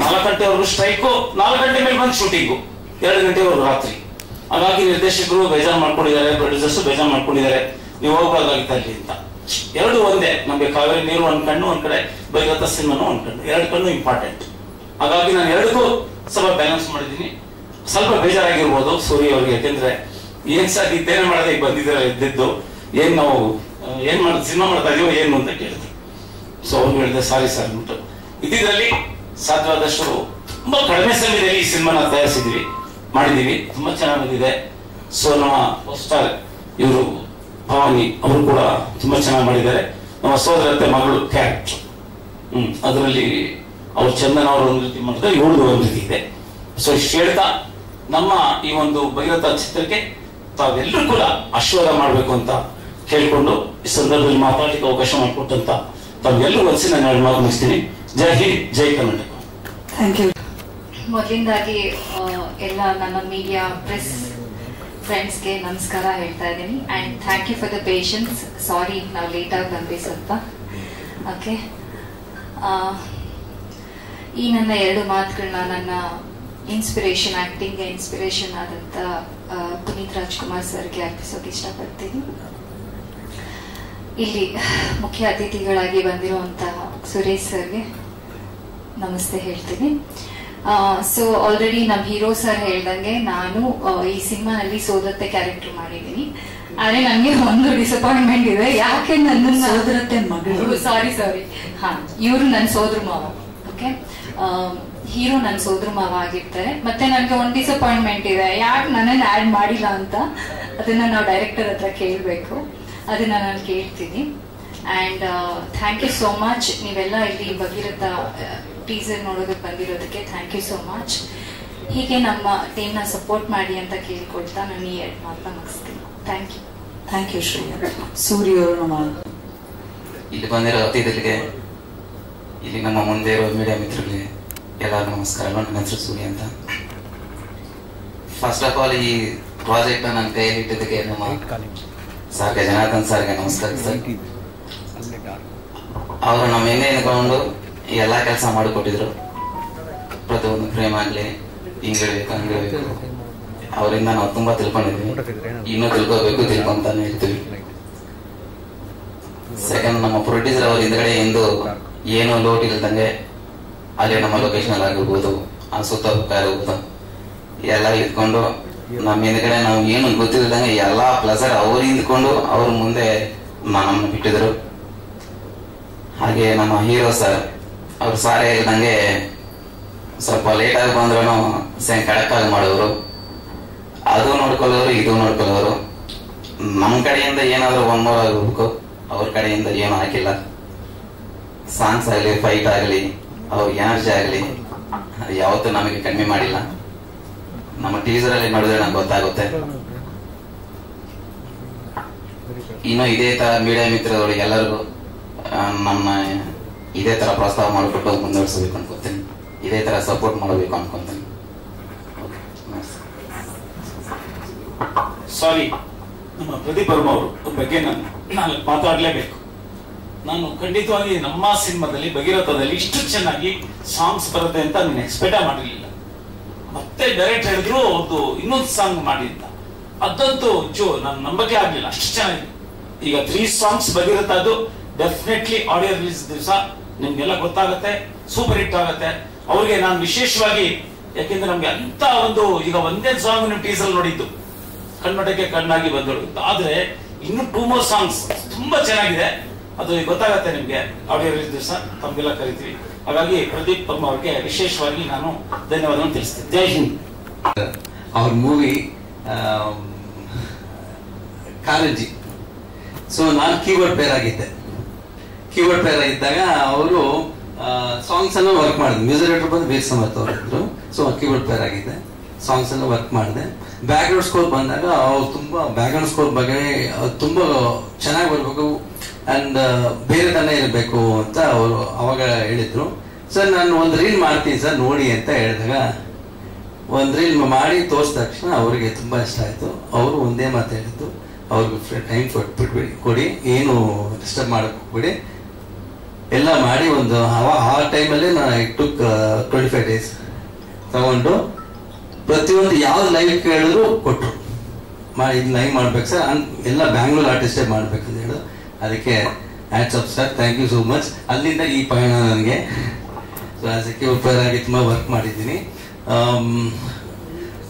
4 ಗಂಟೆವರೆಗೂ ಸ್ಟ್ರೈಕು, 4 ಗಂಟೆ ಮೇಲೆ ಬಂದು ಶೂಟಿಂಗು, 2 ಗಂಟೆವರೆಗೂ ರಾತ್ರಿ. ಹಾಗಾಗಿ ನಿರ್ದೇಶಕರು ಬೇಜಾರು ಮಾಡ್ಕೊಂಡಿದ್ದಾರೆ, ಪ್ರೊಡ್ಯೂಸರ್ಸ್ ಬೇಜಾರು ಮಾಡ್ಕೊಂಡಿದ್ದಾರೆ, ನೀವು ಹೋಗ್ಬಾರ್ದಾಗಿತ್ತು ಅಲ್ಲಿ ಅಂತ. ಎರಡು ಒಂದೇ ನಮ್ಗೆ. ಕಾವೇರಿ ನೀರು ಒಂದ್ ಕಣ್ಣು, ಒಂದ್ ಕಡೆ ಭಗೀರಥ ಸಿನಿಮಾನು ಒಂದ್ ಕಣ್ಣು, 2 ಕಣ್ಣು ಇಂಪಾರ್ಟೆಂಟ್. ಹಾಗಾಗಿ ನಾನು 2ಕ್ಕೂ ಸ್ವಲ್ಪ ಬ್ಯಾಲೆನ್ಸ್ ಮಾಡಿದ್ದೀನಿ. ಸ್ವಲ್ಪ ಬೇಜಾರಾಗಿರ್ಬೋದು ಸೂರ್ಯ ಅವ್ರಿಗೆ, ಯಾಕೆಂದ್ರೆ ಏನ್ ಸರ್ ಇದ್ದೇನೆ ಮಾಡದೆ ಈಗ ಬಂದಿದ್ದಾರೆ ಎದ್ದಿದ್ದು, ಏನ್ ನಾವು ಏನ್ ಮಾಡೋದು ಸಿನಿಮಾ ಮಾಡ್ತಾ ಇದೀವೋ ಏನು ಅಂತ ಕೇಳಿದ್ರು. ಸೊ ಅವ್ರು ಹೇಳಿದೆ ಸಾರಿ ಸರ್ ಅಂದ್ಬಿಟ್ಟು. ಇದ್ರಲ್ಲಿ ಸಾಧ್ಯವಾದಷ್ಟು ತುಂಬಾ ಕಡಿಮೆ ಸಮಯದಲ್ಲಿ ಈ ಸಿನಿಮಾನ ತಯಾರಿಸಿದ್ವಿ, ಮಾಡಿದೀವಿ, ತುಂಬಾ ಚೆನ್ನಾಗಿ ಬಂದಿದೆ. ಸೊ ನಮ್ಮ ಸ್ಟಾರ್ ಇವರು ಭವಾನಿ ಅವರು ಕೂಡ ತುಂಬಾ ಚೆನ್ನಾಗಿ ಮಾಡಿದ್ದಾರೆ. ನಮ್ಮ ಸೋದರತ್ತೆ ಮಗಳು ಕ್ಯಾರೆಕ್ಟರ್ ಅದರಲ್ಲಿ ಅವ್ರು ಚಂದನ್ ಅವರು ಒಂದು ರೀತಿ ಮಾಡಿದ್ರೆ, ಇವಳದು ಒಂದು ರೀತಿ ಇದೆ. ಸೊ ಇಷ್ಟು ಹೇಳ್ತಾ ನಮ್ಮ ಈ ಒಂದು ಭಗೀರಥ ಚಿತ್ರಕ್ಕೆ ತಾವೆಲ್ಲರೂ ಕೂಡ ಆಶೀರ್ವಾದ ಮಾಡಬೇಕು ಅಂತ ಕೇಳ್ಕೊಂಡು ಈ ಸಂದರ್ಭದಲ್ಲಿ ಮಾತಾಡಲಿಕ್ಕೆ ಅವಕಾಶ ಮಾಡಿಕೊಟ್ಟಂತ ತಾವೆಲ್ಲರೂ ಒಲಿಸಿ ನಾನು 2 ಮಾತು ಮುಗಿಸ್ತೀನಿ. ಜೈ ಹಿಂದ್, ಜೈ ಕರ್ನಾಟಕ. Thank you. ಮೊದಲಿಂದಾಗಿ ಎಲ್ಲ ನನ್ನ ಮೀಡಿಯಾ ಪ್ರೆಸ್ ಫ್ರೆಂಡ್ಸ್ಗೆ ನಮಸ್ಕಾರ ಹೇಳ್ತಾ ಇದ್ದೀನಿ. And thank you for the patience. Sorry ನಾವು ಲೇಟಾಗಿ ಬಂದ್ವಿ ಸ್ವಲ್ಪ. ಓಕೆ, ಈ ನನ್ನ 2 ಮಾತುಗಳನ್ನ ನನ್ನ ಇನ್ಸ್ಪಿರೇಷನ್, ಆ್ಯಕ್ಟಿಂಗ್ಗೆ ಇನ್ಸ್ಪಿರೇಷನ್ ಆದಂಥ ಪುನೀತ್ ರಾಜ್ಕುಮಾರ್ ಸರ್ಗೆ ಅರ್ಪಿಸೋಕೆ ಇಷ್ಟಪಡ್ತೀನಿ. ಇಲ್ಲಿ ಮುಖ್ಯ ಅತಿಥಿಗಳಾಗಿ ಬಂದಿರುವಂತಹ ಸುರೇಶ್ ಸರ್ಗೆ ನಮಸ್ತೆ ಹೇಳ್ತೀನಿ. ಸೊ ಆಲ್ರೆಡಿ ನಮ್ಮ ಹೀರೋ ಸರ್ ಹೇಳ್ದಂಗೆ ನಾನು ಈ ಸಿನಿಮಾನಲ್ಲಿ ಸೋದರತ್ತೆ ಕ್ಯಾರೆಕ್ಟರ್ ಮಾಡಿದ್ದೀನಿ. ಆದ್ರೆ ನನಗೆ ಒಂದು ಡಿಸಪಾಯಿಂಟ್ಮೆಂಟ್ ಇದೆ. ಯಾಕೆ ನನ್ನ ಸೋದರತ್ತೆ ಮಗಳು, ಸಾರಿ ಹಾ, ಇವರು ನನ್ನ ಸೋದರ ಮಾವ. ಓಕೆ, ಹೀರೋ ನನ್ನ ಸೋದರ ಮಾವ ಆಗಿರ್ತಾರೆ. ಮತ್ತೆ ನನಗೆ ಒಂದು ಡಿಸಪಾಯಿಂಟ್ಮೆಂಟ್ ಇದೆ, ಯಾಕೆ ನನ್ನನ್ನು ಆ್ಯಡ್ ಮಾಡಿಲ್ಲ ಅಂತ. ಅದನ್ನ ನಾವು ಡೈರೆಕ್ಟರ್ ಹತ್ರ ಕೇಳಬೇಕು. ಅದನ್ನ ನಾನು ಕೇಳ್ತೀನಿ. And thank you so much. ನೀವೆಲ್ಲ ಇಲ್ಲಿ ಭಗೀರಥ ಟೀಸರ್ ನೋಡೋದಕ್ಕೆ ಬಂದಿರೋದಕ್ಕೆ ಥ್ಯಾಂಕ್ ಯು ಸೋ ಮಚ್. ಹೀಗೆ ನಮ್ಮ ಟೀಮ್ನ ಸಪೋರ್ಟ್ ಮಾಡಿ ಅಂತ ಕೇಳ್ಕೊಳ್ತಾ ನಾನು ಈ 2 ಮಾತನ್ನ ಮುಗಿಸ್ತೀನಿ. ಥ್ಯಾಂಕ್ ಯು ಶ್ರೇಯ. ಸೂರ್ಯ ಅವರು ನಮ್ಮ ಇಲ್ಲಿ ಬಂದಿರೋ ಅತಿಥಿಗಳಿಗೆ, ಇಲ್ಲಿ ನಮ್ಮ ಮುಂದೆ ಇರೋ ಮೀಡಿಯಾ ಮಿತ್ರರಿಗೆ ಎಲ್ಲರಿಗೂ ನಮಸ್ಕಾರಗಳು. ನನ್ನ ಹೆಸರು ಸೂರ್ಯ ಅಂತ. ಫಸ್ಟ್ ಆಫ್ ಆಲ್ ಈ ಪ್ರಾಜೆಕ್ಟ್ ನನ್ನ ಕೈಯಲ್ಲಿ ಇಟ್ಟಿದ್ದಕ್ಕೆ ನಮ್ಮ ಸಾರ್ಗೆ ಜನಾರ್ದನ್ ಸರ್ಗೆ ನಮಸ್ಕಾರ ಸರ್. ಅವರು ನಮ್ಮ ಹಿಂದೆ ನಿಂತ್ಕೊಂಡು ಎಲ್ಲ ಕೆಲಸ ಮಾಡಿಕೊಟ್ಟಿದ್ರು. ಪ್ರತಿಯೊಂದು ಫ್ರೇಮ್ ಆಗಲಿ ಹಿಂಗಿಡ್ಬೇಕು ಹಂಗಿಡ್ಬೇಕು, ಅವರಿಂದ ನಾವು ತುಂಬಾ ತಿಳ್ಕೊಂಡಿದ್ವಿ, ಇನ್ನೂ ತಿಳ್ಕೊಂತಾನೆ ಇರ್ತೀವಿ. ಸೆಕೆಂಡ್, ನಮ್ಮ ಪ್ರೊಡ್ಯೂಸರ್ ಅವ್ರ ಹಿಂದ್ಗಡೆ ಎಂದು ಏನೋ ಲೋಟ್ ಇಲ್ದಂಗೆ ಅಲ್ಲೇ ನಮ್ಮ ಲೊಕೇಶನ್ ಆಗಿರ್ಬೋದು, ಆ ಸುತ್ತಮುತ್ತ ಇರ್ಬೋದು, ಎಲ್ಲ ಇದ್ಕೊಂಡು ನಮ್ಮ ಹಿಂದ್ಗಡೆ ನಾವು ಏನು ಗೊತ್ತಿಲ್ದಂಗೆ ಎಲ್ಲಾ ಪ್ಲಸರ್ ಅವ್ರು ಹಿಂದ್ಕೊಂಡು ಅವ್ರ ಮುಂದೆ ನಮ್ಮನ್ನು ಬಿಟ್ಟಿದ್ರು. ಹಾಗೆ ನಮ್ಮ ಹೀರೋ ಸರ್, ಅವ್ರು ಸಾರೇ ಇಲ್ದಂಗೆ ಸ್ವಲ್ಪ ಲೇಟ್ ಆಗಿ ಬಂದ್ರು ಕಡಕ್ಕಾಗಿ ಮಾಡೋರು, ಅದು ನೋಡ್ಕೊಳ್ಳೋರು ಇದು ನೋಡ್ಕೊಳ್ಳೋರು. ನಮ್ಮ ಕಡೆಯಿಂದ ಏನಾದ್ರು 1 more ಆಗಿರ್ಬೇಕು, ಅವ್ರ ಕಡೆಯಿಂದ ಏನು ಹಾಕಿಲ್ಲ. ಸಾಂಗ್ಸ್ ಆಗಲಿ, ಫೈಟ್ ಆಗಲಿ, ಅವ್ರ ಎನರ್ಜಿ ಆಗಲಿ, ಯಾವತ್ತೂ ನಮಗೆ ಕಡಿಮೆ ಮಾಡಿಲ್ಲ. ನಮ್ಮ ಟೀಸರ್ ಅಲ್ಲಿ ನೋಡಿದ್ರೆ ನಮ್ಗೆ ಗೊತ್ತಾಗುತ್ತೆ. ಇನ್ನು ಇದೇ ತರ ಮೀಡಿಯಾ ಮಿತ್ರರಿಗೆ ಎಲ್ಲರಿಗೂ ನಮ್ಮ ಇದೇ ತರ ಪ್ರೋತ್ಸಾಹ ಮಾಡಿಕೊಟ್ಟು ಮುಂದುವರಿಸಬೇಕು ಅನ್ಕೋತೀನಿ. ಇದೇ ತರ ಸಪೋರ್ಟ್ ಮಾಡಬೇಕು ಅನ್ಕೊಂತೀನಿ. ಸಾರಿ, ನಮ್ಮ ಪ್ರದೀಪ್ ವರ್ಮ ಅವರು ಬಗ್ಗೆ ನಾನು ಮಾತಾಡಲೇಬೇಕು. ನಾನು ಖಂಡಿತವಾಗಿ ನಮ್ಮ ಸಿನಿಮಾದಲ್ಲಿ ಭಗೀರಥದಲ್ಲಿ ಇಷ್ಟು ಚೆನ್ನಾಗಿ ಸಾಂಗ್ಸ್ ಬರುತ್ತೆ ಅಂತ ನಾನು ಎಕ್ಸ್ಪೆಕ್ಟ್ ಮಾಡಿರ್ಲಿಲ್ಲ. ಮತ್ತೆ ಡೈರೆಕ್ಟ್ ಹೇಳಿದ್ರು ಅವ್ರದ್ದು ಇನ್ನೊಂದು ಸಾಂಗ್ ಮಾಡಿದ್ದ, ಅದಂತೂ ನಾನು ನಂಬಕ್ಕೆ ಆಗ್ಲಿಲ್ಲ, ಅಷ್ಟು ಚೆನ್ನಾಗಿದೆ. ಈಗ 3 ಸಾಂಗ್ಸ್ ಭಗೀರಥ, ಅದು ಡೆಫಿನೆಟ್ಲಿ ಆಡಿಯೋ ರಿಲೀಸ್ ದಿವಸ ನಿಮ್ಗೆಲ್ಲ ಗೊತ್ತಾಗುತ್ತೆ, ಸೂಪರ್ ಹಿಟ್ ಆಗುತ್ತೆ. ಅವ್ರಿಗೆ ನಾನು ವಿಶೇಷವಾಗಿ, ಯಾಕೆಂದ್ರೆ ನಮ್ಗೆ ಅಂತ ಒಂದು ಈಗ ಒಂದೇ ಸಾಂಗ್ ನೀವು ಟೀಸರ್ ನೋಡಿದ್ದು ಕನ್ನಡಕ್ಕೆ ಕಣ್ಣಾಗಿ ಬಂದಳು, ಆದ್ರೆ ಇನ್ನು 2 more ಸಾಂಗ್ಸ್ ತುಂಬಾ ಚೆನ್ನಾಗಿದೆ. ಅದು ಗೊತ್ತಾಗತ್ತೆ ನಿಮ್ಗೆ ಆಡಿಯೋ ರಿಲೀಸ್ ದಿವಸ, ತಮ್ಗೆಲ್ಲ ಕರಿತೀವಿ. ಹಾಗಾಗಿ ಪ್ರದೀಪ್ ವರ್ಮ ಅವ್ರಿಗೆ ವಿಶೇಷವಾಗಿ ನಾನು ಧನ್ಯವಾದವನ್ನು ತಿಳಿಸ್ತೇನೆ. ಜೈ ಹಿಂದ್. ಅವ್ರ ಮೂವಿ ಕಾರಂಜಿ. ಸೊ ನಾನು ಕೀಬೋರ್ಡ್ ಪ್ಲೇಯರ್ ಆಗಿದ್ದೆ. ಕೀಬೋರ್ಡ್ ಪ್ಲೇಯರ್ ಆಗಿದ್ದಾಗ ಅವರು ಸಾಂಗ್ಸ್ ಅನ್ನು ವರ್ಕ್ ಮಾಡಿದ್ರು. ಮ್ಯೂಸಿಕ್ ಡೈರೆಕ್ಟರ್ ಬಂದು ಬೇಗ ಸಮರ್ಥ ಅವರಿದ್ರು. ಸೊ ಕೀಬೋರ್ಡ್ ಪ್ಲೇಯರ್ ಆಗಿದ್ದೆ, ಸಾಂಗ್ಸ್ ಎಲ್ಲ ವರ್ಕ್ ಮಾಡಿದೆ. ಬ್ಯಾಕ್ ಗ್ರೌಂಡ್ ಸ್ಕೋರ್ ಬಂದಾಗ ಅವ್ರು ತುಂಬಾ ಬ್ಯಾಕ್ ಗ್ರೌಂಡ್ ಸ್ಕೋರ್ ಬಗ್ಗೆ ತುಂಬಾ ಚೆನ್ನಾಗಿ ಬರ್ಬೇಕು ಅಂಡ್ ಬೇರೆ ತನ ಇರಬೇಕು ಅಂತ ಅವರು ಅವಾಗ ಹೇಳಿದ್ರು. ಸರ್ ನಾನು ಒಂದು ರೀಲ್ ಮಾಡ್ತೀನಿ ಸರ್ ನೋಡಿ ಅಂತ ಹೇಳಿದಾಗ, ಒಂದು ರೀಲ್ ಮಾಡಿ ತೋರಿಸಿದ ತಕ್ಷಣ ಅವರಿಗೆ ತುಂಬಾ ಇಷ್ಟ ಆಯ್ತು. ಅವರು ಒಂದೇ ಮಾತು ಹೇಳಿದ್ದು, ಅವ್ರಿಗೆ ಟೈಮ್ ಕೊಡಿ, ಏನು ಡಿಸ್ಟರ್ಬ್ ಮಾಡಕ್ ಹೋಗ್ಬಿಡಿ, ಎಲ್ಲ ಮಾಡಿ ಒಂದು ಆ ಟೈಮಲ್ಲಿ ನಾನು ಟುಕ್ 25 days ತಗೊಂಡು ಪ್ರತಿಯೊಂದು ಯಾವ್ದು ಲೈವ್ ಕೇಳಿದ್ರು ಕೊಟ್ರು. ಇದು ಲೈವ್ ಮಾಡ್ಬೇಕು ಸರ್, ಎಲ್ಲ ಬ್ಯಾಂಗ್ಳೂರ್ ಆರ್ಟಿಸ್ಟೇ ಮಾಡ್ಬೇಕಂತ ಹೇಳು. ಅದಕ್ಕೆ hats off sir, thank you so much. ಅಲ್ಲಿಂದ ಈ ಪಯಣ ನನಗೆ ಸೆಕ್ಯೂರ್ ಆಗಿ ತುಂಬಾ ವರ್ಕ್ ಮಾಡಿದ್ದೀನಿ.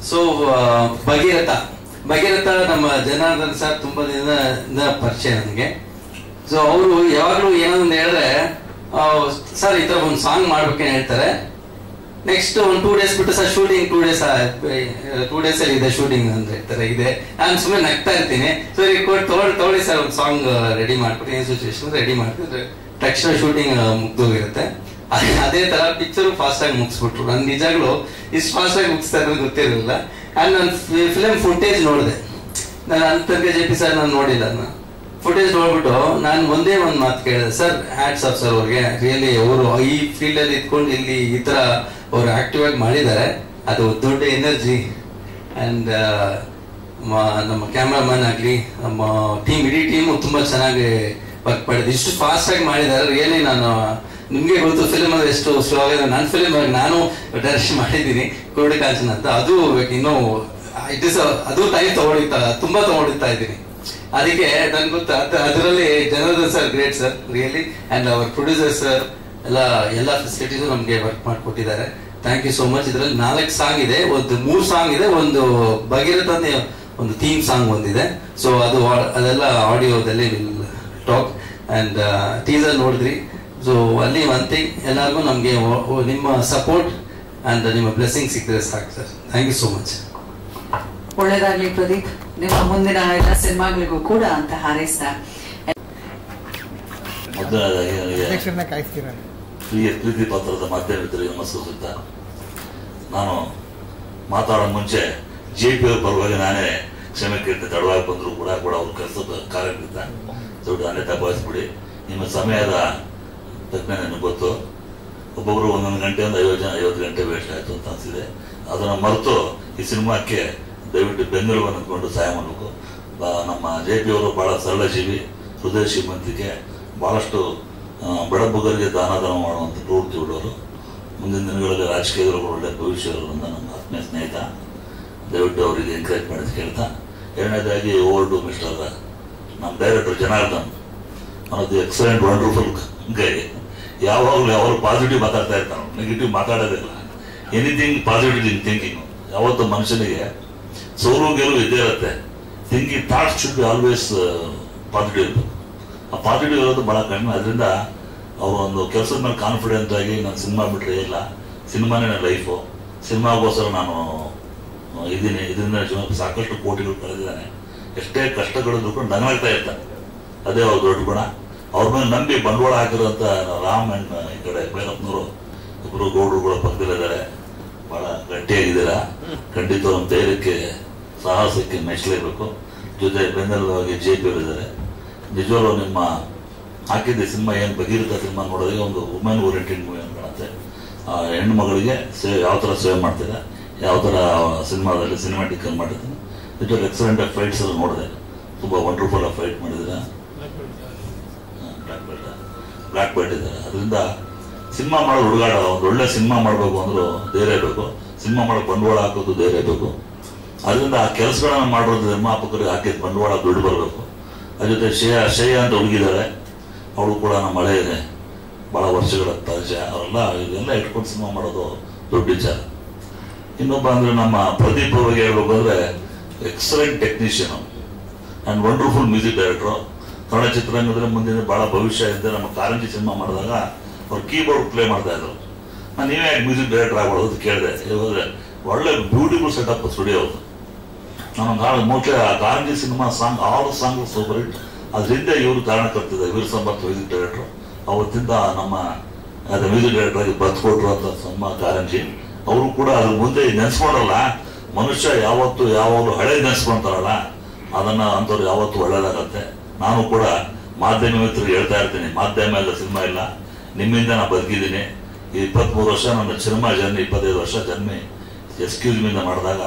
ಸೊ ಭಗೀರಥ ನಮ್ಮ ಜನಾರ್ದನ್ ಸರ್ ತುಂಬಾ ದಿನದಿಂದ ಪರಿಚಯ ನನಗೆ. ಸೊ ಅವರು ಯಾವಾಗಲೂ ಏನೋ ಒಂದು ಹೇಳಿದ್ರೆ, ಸರ್ ಈ ತರ ಒಂದು ಸಾಂಗ್ ಮಾಡ್ಬೇಕೇನು ಹೇಳ್ತಾರೆ. ನೆಕ್ಸ್ಟ್ ಒಂದು 2 days ಬಿಟ್ಟು ಸರ್ ಶೂಟಿಂಗ್ 2 days ಅಲ್ಲಿ ಇದೆ ಶೂಟಿಂಗ್ ಅಂತ ಹೇಳ್ತಾರೆ. ಇದೆ, ನಾನು ಸುಮ್ಮನೆ ನಗ್ತಾ ಇರ್ತೀನಿ. ಸರಿ ತಗೊಳ್ಳಿ ಸರ್ ಒಂದು ಸಾಂಗ್ ರೆಡಿ ಮಾಡ್ಬಿಟ್ಟು, ಏನ್ ಸಿಚುವೇಶನ್ ರೆಡಿ ಮಾಡ್ತಿದ್ರೆ ತಕ್ಷಣ ಶೂಟಿಂಗ್ ಮುಗ್ದೋಗಿರುತ್ತೆ. ಅದೇ ತರ ಪಿಕ್ಚರ್ ಫಾಸ್ಟ್ ಆಗಿ ಮುಗಿಸ್ಬಿಟ್ರು. ನನ್ ನಿಜಾಗ್ಲೂ ಇಷ್ಟು ಫಾಸ್ಟ್ ಆಗಿ ಮುಗಿಸ್ತಾ ಇರೋದು ಗೊತ್ತಿರಲಿಲ್ಲ. ಅಂಡ್ ನಾನು ಫಿಲಮ್ ಫುಟೇಜ್ ನೋಡಿದೆ. ನಾನು ಅಂತ JP ಸರ್ ನಾನು ನೋಡಿಲ್ಲ. ನಾನು ಫುಟೇಜ್ ನೋಡ್ಬಿಟ್ಟು ನಾನು ಒಂದೇ ಒಂದು ಮಾತು ಕೇಳಿದೆ, ಸರ್ ಹ್ಯಾಟ್ಸ್ ಆಫ್ ಸರ್ ಅವ್ರಿಗೆ. ರಿಯಲಿ ಅವರು ಈ ಫೀಲ್ಡ್ ಅಲ್ಲಿ ಇದ್ಕೊಂಡು ಇಲ್ಲಿ ಈ ತರ ಅವ್ರು ಆಕ್ಟಿವ್ ಆಗಿ ಮಾಡಿದ್ದಾರೆ. ಅದು ದೊಡ್ಡ ಎನರ್ಜಿ. ಅಂಡ್ ನಮ್ಮ ಕ್ಯಾಮ್ರಾಮನ್ ಆಗ್ಲಿ, ನಮ್ಮ ಇಡೀ ಟೀಮ್ ತುಂಬಾ ಚೆನ್ನಾಗಿ ವರ್ಕ್ ಮಾಡಿದೆ. ಇಷ್ಟು ಫಾಸ್ಟ್ ಆಗಿ ಮಾಡಿದ್ದಾರೆ. ರಿಯಲಿ ನಾನು, ನಿಮ್ಗೆ ಗೊತ್ತು ಫಿಲ್ಮ್ ಅಂದ್ರೆ ಎಷ್ಟು ಸ್ಲೋ ಆಗಿದೆ. ನನ್ನ ಫಿಲ್ಮ್ ನಾನು ಡೈರೆಕ್ಷನ್ ಮಾಡಿದ್ದೀನಿ, ಕುರುಡಿ ಕಾಂಚನ ಅಂತ. ಅದು ಇನ್ನೂ ಅದು ಟೈಮ್ ತುಂಬಾ ತಗೊಂಡಿರ್ತಾ ಇದ್ದೀನಿ. ಅದಕ್ಕೆ ನನ್ಗೆ ಗೊತ್ತ, ಅದರಲ್ಲಿ Janardhan sir great sir really. And ಅವರ್ ಪ್ರೊಡ್ಯೂಸರ್ ಸರ್ ಎಲ್ಲ ಫೆಸಿಲಿಟೀಸು ನಮ್ಗೆ ವರ್ಕ್ ಮಾಡಿಕೊಟ್ಟಿದ್ದಾರೆ. Thank you so much. ಇದರಲ್ಲಿ 4 ಸಾಂಗ್ ಇದೆ, 3 ಸಾಂಗ್ ಇದೆ, ಒಂದು ಭಗೀರಥ ಒಂದು ಥೀಮ್ ಸಾಂಗ್ ಒಂದಿದೆ. ಸೊ ಅದೆಲ್ಲ ಆಡಿಯೋದಲ್ಲಿ ವಿಲ್ ಟಾಕ್. ಅಂಡ್ ಟೀಸರ್ ನೋಡಿದ್ರಿ. ಸೊ ಅಲ್ಲಿ ಒನ್ ಥಿಂಗ್, ಎಲ್ಲರಿಗೂ ನಮ್ಗೆ ನಿಮ್ಮ ಸಪೋರ್ಟ್ ಅಂಡ್ ನಿಮ್ಮ ಬ್ಲೆಸ್ಸಿಂಗ್ ಸಿಕ್ಕಿದ್ರೆ ಸಾಕು sir. Thank you so much. ಒಳ್ಳೇದಾಗ್ಲಿ ಪ್ರದೀಪ್, ನಿಮ್ಮ ಮುಂದಿನ ಎಲ್ಲ ಸಿನಿಮಾಗಳಿಗೂ ಕೂಡ ಅಂತ ಹಾರೈಸ್ತಾ ಪ್ರೀತಿ ಪಾತ್ರದ ಮಾಧ್ಯಮ ಮಿತ್ರರಿಗೆ ನಮಸ್ಕರಿಸುತ್ತಾ ನಾನು ಮಾತಾಡೋ ಮುಂಚೆ JP ಅವ್ರ ಪರವಾಗಿ ನಾನೇ ಕ್ಷಮೆ ಕೇಳ್ತೀನಿ. ತಡವಾಗಿ ಬಂದರೂ ಕೂಡ ಅವ್ರ ಕೆಲಸದ ಕಾರ್ಯದಿಂದ ದೊಡ್ಡ ಅನ್ಯತಾ ಭಾವಿಸ್ಬಿಡಿ. ನಿಮ್ಮ ಸಮಯದ ತಜ್ಞ ನನಗೆ ಗೊತ್ತು. ಒಬ್ಬೊಬ್ರು 11 ಗಂಟೆ 50 ಗಂಟೆ ವೇಸ್ಟ್ ಆಯ್ತು ಅಂತ ಅನಿಸಿದೆ. ಅದನ್ನು ಮರೆತು ಈ ಸಿನಿಮಾಕ್ಕೆ ದಯವಿಟ್ಟು ಬೆಂಬಲ ಅಂದ್ಕೊಂಡು ಸಹಾಯ ಮಾಡಬೇಕು. ನಮ್ಮ JP ಅವರು ಬಹಳ ಸರಳ ಜೀವಿ, ಹೃದಯ ಶ್ರೀಮಂತಿಕೆ, ಬಹಳಷ್ಟು ಬಡಬಗರಿಗೆ ದಾನ ಮಾಡುವಂಥ ಪ್ರವೃತ್ತಿ ಉಳ್ಳವರು. ಮುಂದಿನ ದಿನಗಳಲ್ಲಿ ರಾಜಕೀಯದವರು ಒಳ್ಳೆ ಭವಿಷ್ಯವಿರುವಂಥ ನಮ್ಮ ಆತ್ಮೀಯ ಸ್ನೇಹಿತ. ದಯವಿಟ್ಟು ಅವರಿಗೆ ಎಂಕರೇಜ್ ಮಾಡಿದ ಕೇಳ್ತಾ, ಎರಡನೇದಾಗಿ ಓಲ್ಡ್ ಮಿಸ್ಟರ್ ನಮ್ಮ ಡೈರೆಕ್ಟರ್ ಜನಾರ್ದನ್, ಅದು ಎಕ್ಸಲೆಂಟ್ ವಂಡರ್ಫುಲ್ ಗೈ. ಯಾವಾಗಲೂ ಪಾಸಿಟಿವ್ ಮಾತಾಡ್ತಾ ಇರ್ತಾನೆ, ನೆಗೆಟಿವ್ ಮಾತಾಡೋದಿಲ್ಲ. Anything positive in thinking. ಯಾವತ್ತು ಮನುಷ್ಯನಿಗೆ ಸೋಲು ಗೆಲುವು ಇದ್ದೇ ಇರುತ್ತೆ. Thinking thoughts should be always positive ಇರಬೇಕು. ಆ ಪಾಸಿಟಿವ್ ಇರೋದು ಬಹಳ ಕಡಿಮೆ. ಅದರಿಂದ ಅವರು ಒಂದು ಕೆಲಸದ ಮೇಲೆ ಕಾನ್ಫಿಡೆಂಟ್ ಆಗಿ ನಾನು ಸಿನಿಮಾ ಬಿಟ್ಟರೆ ಇಲ್ಲ, ಸಿನಿಮಾನೇ ನನ್ನ ಲೈಫು, ಸಿನಿಮಾಗೋಸ್ಕರ ನಾನು ಇದ್ದೀನಿ, ಇದರಿಂದ ಸಾಕಷ್ಟು ಕೋಟಿಗಳು ಕಳೆದಿದ್ದಾನೆ, ಎಷ್ಟೇ ಕಷ್ಟಗಳಿದ್ರು ಕೂಡ ನಗಾಗ್ತಾ ಇರ್ತಾನೆ. ಅದೇ ಅವ್ರ ದೊಡ್ಡ ಗುಣ. ಅವ್ರ ಮೇಲೆ ನಂಬಿ ಬಂಡವಾಳ ಹಾಕಿರೋಂಥ ರಾಮ್ ಅಂಡ್ ಈ ಕಡೆ ಭೈರಪ್ಪನವರು ಇಬ್ಬರು ಗೌಡರುಗಳ ಪಕ್ಕದಲ್ಲಿದ್ದಾರೆ. ಬಹಳ ಗಟ್ಟಿಯಾಗಿದ್ದೀರಾ. ಖಂಡಿತ ನಮ್ಮ ಧೈರ್ಯಕ್ಕೆ ಸಾಹಸಕ್ಕೆ ಮೆಚ್ಚಲೇಬೇಕು. ಜೊತೆ ಬೆನ್ನೆಲುಬಾಗಿ JP ಅವರು ಇದ್ದಾರೆ. ನಿಜವಾಗ್ಲೂ ನಿಮ್ಮ ಹಾಕಿದ್ದ ಸಿನಿಮಾ ಏನು ಭಗೀರಥ ಸಿನಿಮಾ ನೋಡೋದೇ ಒಂದು ವುಮೆನ್ ಓರಿಯೆಂಟೆಡ್ ಮೂವಿ ಅಂತ ಕಾಣುತ್ತೆ. ಹೆಣ್ಣು ಮಗಳಿಗೆ ಯಾವ ಥರ ಸೇವೆ ಮಾಡ್ತಿದೆ, ಯಾವ ಥರ ಸಿನಿಮಾದಲ್ಲಿ ಸಿನಿಮಾಟಿಕ್ ಮಾಡಿದ್ದೀನಿ. ನಿಜವಾಗ್ಲೂ ಎಕ್ಸಲೆಂಟ್ ಆಗಿ ಫೈಟ್ಸ್ ಎಲ್ಲ ನೋಡಿದೆ. ತುಂಬ ವಂಡರ್ಫುಲ್ ಆಗಿ ಫೈಟ್ ಮಾಡಿದ್ದೀರಾ. ಬ್ಲ್ಯಾಕ್ ಬೆಲ್ಟ್ ಇದ್ದಾರೆ. ಅದರಿಂದ ಸಿನಿಮಾ ಮಾಡೋ ಹುಡುಗಾಟ, ಒಂದು ಒಳ್ಳೆ ಸಿನಿಮಾ ಮಾಡಬೇಕು ಅಂದ್ರೂ ಧೈರ್ಯ ಬೇಕು. ಸಿನಿಮಾ ಮಾಡೋಕೆ ಬಂಡವಾಳ ಹಾಕೋದು ಧೈರ್ಯ ಬೇಕು. ಅದರಿಂದ ಆ ಕೆಲಸಗಳನ್ನ ಮಾಡೋದು ನಿರ್ಮಾಪಕರಿಗೆ ಹಾಕಿದ ಬಂಡವಾಳ ದುಡ್ಡು ಬರಬೇಕು. ಅದ್ರ ಜೊತೆ ಶ್ರೇಯ ಅಂತ ಹುಡುಗಿದ್ದಾರೆ. ಅವಳು ಕೂಡ ನಮ್ಮ ಹಳೆ ಇದೆ, ಭಾಳ ವರ್ಷಗಳ ಪರಿಚಯ. ಅವರೆಲ್ಲ ಇದೆಲ್ಲ ಇಟ್ಕೊಂಡು ಸಿನಿಮಾ ಮಾಡೋದು ದೊಡ್ಡ ವಿಚಾರ. ಇನ್ನೊಬ್ಬ ಅಂದ್ರೆ ನಮ್ಮ ಪ್ರದೀಪ್ ಅವರಿಗೆ ಹೇಳ್ಬೇಕು ಅಂದ್ರೆ excellent technician and wonderful music director. Kannada ಚಿತ್ರರಂಗದಲ್ಲಿ ಮುಂದಿನ ಭಾಳ ಭವಿಷ್ಯ ಇದೆ. ನಮ್ಮ ಕಾರಂಜಿ ಸಿನಿಮಾ ಮಾಡಿದಾಗ ಅವ್ರು ಕೀಬೋರ್ಡ್ ಪ್ಲೇ ಮಾಡ್ತಾ ಇದ್ರು. ನಾನು ನೀವೇ ಮ್ಯೂಸಿಕ್ ಡೈರೆಕ್ಟರ್ ಆಗ್ಬಾರ್ದು ಅಂತ ಕೇಳಿದೆ. ಹೋದ್ರೆ ಒಳ್ಳೆ ಬ್ಯೂಟಿಫುಲ್ ಸೆಟಪ್ ಸ್ಟುಡಿಯೋ ಅವ್ರದ್ದು. ನಾನು ಮೋಸ್ಟ್ಲಿ ಆ Karanji cinema song all song super hit. ಅದರಿಂದ ಇವರು ಕಾರಣಕರ್ತಿದ್ದಾರೆ. ವೀರ್ ಸಂಪತ್ ಮ್ಯೂಸಿಕ್ ಡೈರೆಕ್ಟ್ರು. ಅವತ್ತಿಂದ ನಮ್ಮ ಮ್ಯೂಸಿಕ್ ಡೈರೆಕ್ಟರ್ ಆಗಿ ಬರ್ತ್ಕೊಟ್ರು ಅಂತ ಸಿನಿಮಾ ಕಾರಂಜಿ. ಅವರು ಕೂಡ ಅದ್ರ ಮುಂದೆ ನೆನೆಸ್ಕೊಂಡಲ್ಲ. ಮನುಷ್ಯ ಯಾವಾಗಲೂ ಹಳೆ ನೆನೆಸ್ಕೊಂತಾರಲ್ಲ, ಅದನ್ನ ಅಂಥವ್ರು ಯಾವತ್ತೂ ಒಳ್ಳೇದಾಗತ್ತೆ. ನಾನು ಕೂಡ ಮಾಧ್ಯಮ ಮಿತ್ರರಿಗೆ ಹೇಳ್ತಾ ಇರ್ತೀನಿ, ಮಾಧ್ಯಮ ಇಲ್ಲ, ಸಿನಿಮಾ ಇಲ್ಲ, ನಿಮ್ಮಿಂದ ನಾನು ಬದುಕಿದ್ದೀನಿ. ಈ 23 ವರ್ಷ ನನ್ನ ಸಿನಿಮಾ ಜರ್ನಿ, 25 ವರ್ಷ ಜರ್ನಿ ಎಕ್ಸ್ಕ್ಯೂಸ್ ಮಿಂದ ಮಾಡಿದಾಗ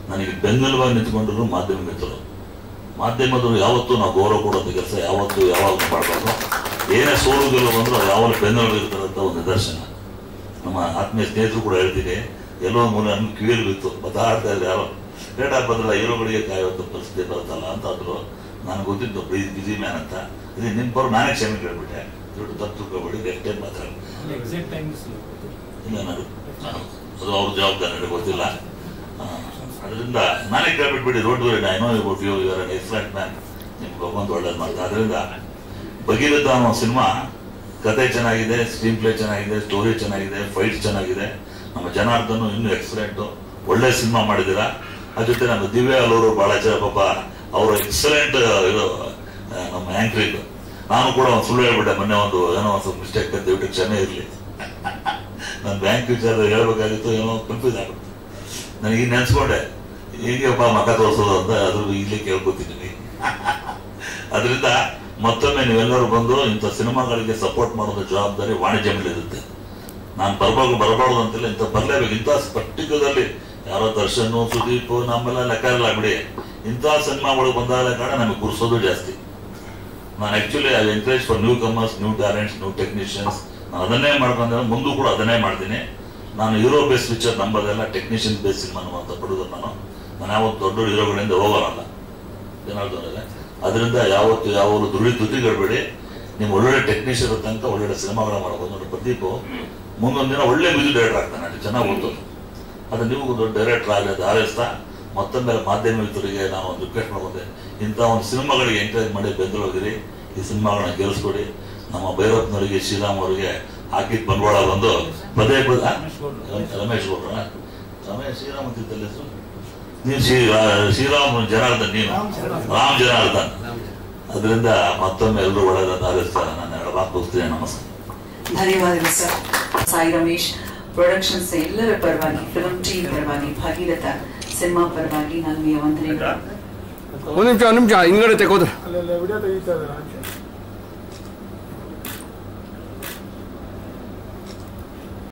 ನನಗೆ ಬೆನ್ನೆಲುಬಾಗಿ ನಿಂತ್ಕೊಂಡ್ರು ಮಾಧ್ಯಮ ಮಿತ್ರರು. ಮಾಧ್ಯಮದವರು ಯಾವತ್ತೂ ನಾವು ಗೌರವ ಕೊಡೋದು ಕೆಲಸ ಯಾವಾಗ ಮಾಡಬಾರ್ದು. ಏನೇ ಸೋಲು ಗೆಲುವು ಬಂದರೂ ಯಾವಾಗಲೂ ಬೆನ್ನೆಲುಬು ಇರ್ತಾರಂತ ಒಂದು ನಿದರ್ಶನ. ನಮ್ಮ ಆತ್ಮೀಯ ಸ್ನೇಹಿತರು ಕೂಡ ಹೇಳ್ತೀನಿ, ಎಲ್ಲೋ ಮೂಲ ನಮ್ಗೆ ಕಿವಿಯಲ್ಲಿ ಬಿತ್ತು, ಬದಾಡ್ತಾ ಇದ್ರೆ ಯಾರೋ ಲೇಟ್ ಆಗಿ ಬಂದ್ರಲ್ಲ, ಹೀರೋಗಳಿಗೆ ಕಾಯುವಂಥ ಪರಿಸ್ಥಿತಿ ಬರುತ್ತಲ್ಲ ಅಂತ ಅಂದರು. ನನಗೆ ಗೊತ್ತಿದ್ದು ಬಿಸಿ ಮ್ಯಾನ್ ಅಂತ. ಇದು ನಿಮ್ಮ ಪರ ನಾನೇ ಕ್ಷಮೆ ಕೇಳ್ಬಿಟ್ಟೆ. ದೊಡ್ಡ ತಪ್ಪು ತಿಳ್ಕೊಬೇಡಿ, ಎಷ್ಟೇ ಮಾತ್ರ ಇಲ್ಲ, ಅದು ಅವ್ರ ಜವಾಬ್ದಾರಿ ನನಗೆ ಗೊತ್ತಿಲ್ಲ. ಅದರಿಂದ ನಾನೇ ಕೇಳ್ಬಿಟ್ಬಿಡಿ. Road I know about you, your an excellent man, ನಿಮ್ಗೆ ಭಗವಂತ ಒಳ್ಳೇದು ಮಾಡ್ತಾರೆ. ಅದರಿಂದ ಭಗೀರಥ ಅನ್ನೋ ಸಿನಿಮಾ ಕತೆ ಚೆನ್ನಾಗಿದೆ, ಸ್ಕ್ರೀನ್ ಪ್ಲೇ ಚೆನ್ನಾಗಿದೆ, ಸ್ಟೋರಿ ಚೆನ್ನಾಗಿದೆ, ಫೈಟ್ ಚೆನ್ನಾಗಿದೆ. ನಮ್ಮ ಜನಾರ್ದನ್ ಇನ್ನೂ ಎಕ್ಸಲೆಂಟು, ಒಳ್ಳೆ ಸಿನಿಮಾ ಮಾಡಿದ್ದೀರಾ. ಅದ್ರ ಜೊತೆ ನಮ್ಮ ದಿವ್ಯಾ ಅವರು ಭಾಳ ಜನ ಪಾಪ ಅವರು ಎಕ್ಸಲೆಂಟ್ ಇದು ನಮ್ಮ ಆ್ಯಂಕ್ರಿಂಗ್. ನಾನು ಕೂಡ ಒಂದು ಸುಳ್ಳು ಹೇಳ್ಬಿಟ್ಟೆ ಮೊನ್ನೆ, ಏನೋ ಒಂದು ಮಿಸ್ಟೇಕ್ ಅಂತ ದಯವಿಟ್ಟು ಕ್ಷಮೆ ಇರಲಿ. ನಾನು ಬ್ಯಾಂಕ್ ವಿಚಾರ ಹೇಳ್ಬೇಕಾಗಿತ್ತು, ಏನೋ ಕನ್ಫ್ಯೂಸ್ ಆಗ್ಬಿಟ್ಟು ನನಗೆ ನೆನೆಸ್ಕೊಂಡೆ, ಹೀಗೆಪ್ಪ ಮಕ್ಕ ತೋರಿಸೋದು ಅಂತ. ಅದ್ರ ಈಗಲೇ ಕೇಳ್ಕೊತೀನಿ. ಅದರಿಂದ ಮತ್ತೊಮ್ಮೆ ನೀವೆಲ್ಲರೂ ಬಂದು ಇಂಥ ಸಿನಿಮಾಗಳಿಗೆ ಸಪೋರ್ಟ್ ಮಾಡೋದು ಜವಾಬ್ದಾರಿ ವಾಣಿಜ್ಯ ಮೇಲೆ ಇರುತ್ತೆ. ನಾನು ಬರಬಾರ್ದು ಅಂತಿಲ್ಲ, ಇಂಥ ಬರಲೇಬೇಕು. ಇಂಥ ಪರ್ಟಿಕ್ಯುಲರ್ಲಿ ಯಾರೋ ದರ್ಶನ್, ಸುದೀಪ್, ನಮ್ಮೆಲ್ಲ ಲೆಕ್ಕ ಇಲ್ಲ ಬಿಡಿ. ಇಂಥ ಸಿನಿಮಾಗಳು ಬಂದಾಗಲೇ ಕಾರಣ ನಮಗೆ ಗುರ್ಸೋದು ಜಾಸ್ತಿ. ನಾನು actually I encourage for new comers, new talents, new technicians. ನಾನು ಅದನ್ನೇ ಮಾಡ್ಕೊಂಡ್ರೆ ಮುಂದೂ ಕೂಡ ಅದನ್ನೇ ಮಾಡ್ತೀನಿ. ನಾನು ಹೀರೋ ಬೇಸ್ ಪಿಕ್ಚರ್ ನಂಬೋದೆಲ್ಲ ಟೆಕ್ನಿಷಿಯನ್ ಬೇಸ್ ಸಿನಿಮಾ ಅಂತ ಪಡೆದು ನಾನು ಯಾವತ್ತು ದೊಡ್ಡ ಹೀರೋಗಳಿಂದ ಹೋಗೋಲ್ಲ ಏನಾಗ್ತದೆ. ಅದರಿಂದ ಯಾವಾಗಲೂ ದುಡ್ಡಿಗಳ್ಬೇಡಿ. ನಿಮ್ಮ ಒಳ್ಳೊಳ್ಳೆ ಟೆಕ್ನಿಷಿಯನ್ ತನಕ ಒಳ್ಳೊಳ್ಳೆ ಸಿನಿಮಾಗಳ ಮಾಡ್ಬೋದು. ನೋಡಿ, ಪ್ರದೀಪ್ ಮುಂದೊಂದು ದಿನ ಒಳ್ಳೆ ಮ್ಯೂಸಿಕ್ ಡೈರೆಕ್ಟರ್ ಆಗ್ತಾನೆ, ಅಲ್ಲಿ ಚೆನ್ನಾಗಿ ಓದ್ತದೆ. ಅದು ನೀವು ದೊಡ್ಡ ಡೈರೆಕ್ಟರ್ ಆಗೋದು ಹಾರೈಸ್ತಾ ಮತ್ತೊಮ್ಮೆ ಮಾಧ್ಯಮ ಮಿತ್ರರಿಗೆ ನಾನು ಒಂದು ರಿಕ್ವೆಸ್ಟ್ ಮಾಡ್ಕೊಂಡೆ, ಇಂಥ ಒಂದು ಸಿನಿಮಾಗಳಿಗೆ ಎಂಕರೇಜ್ ಮಾಡಿ ಬೆಂಗಳೂರಿಗಿರಿ, ಈ ಸಿನಿಮಾಗಳನ್ನ ಗೆಲ್ಲಿಸ್ಕೊಡಿ. ನಮ್ಮ ಭೈರಪ್ಪನವರಿಗೆ, ಶ್ರೀರಾಮ್ ಅವರಿಗೆ ಹಾಕಿದ ಬಂಡವಾಳ ಬಂದು ಪದೇ ರಮೇಶ್ ಗೌಡ್ರ ಶ್ರೀರಾಮ್ ಅಂತಿದ್ದಲ್ಲ ಹೆಸರು, ನೀನು ಶ್ರೀರಾಮ್ ಜನಾರ್ದನ್, ನೀನು ರಾಮ್ ಜನಾರ್ದನ್. ಅದರಿಂದ ಮತ್ತೊಮ್ಮೆ ಎಲ್ಲರೂ ಒಳ್ಳೆಯದನ್ನು ಹಾರೈಸ್ತಾರೆ. ನಾನು ಹೋಗ್ತೀನಿ. ನಮಸ್ಕಾರ. ಧನ್ಯವಾದಗಳು ಸರ್. ಸಾಯಿ ರಮೇಶ್ ಪ್ರೊಡಕ್ಷನ್ಸ್ ಎಲ್ಲರ ಪರವಾಗಿ, ಫಿಲ್ಮ್ ಟೀಮ್ ಪರವಾಗಿ, ಭಾಗೀರಥ ಸಿನಿಮಾ ಪರವಾಗಿ ನಲ್ಮೆಯ ವಂದನೆಗಳು. ಒಂದು ನಿಮಿಷ ಹಿಂದ್ಗಡೆ ತೆಗೋದ್ರೆ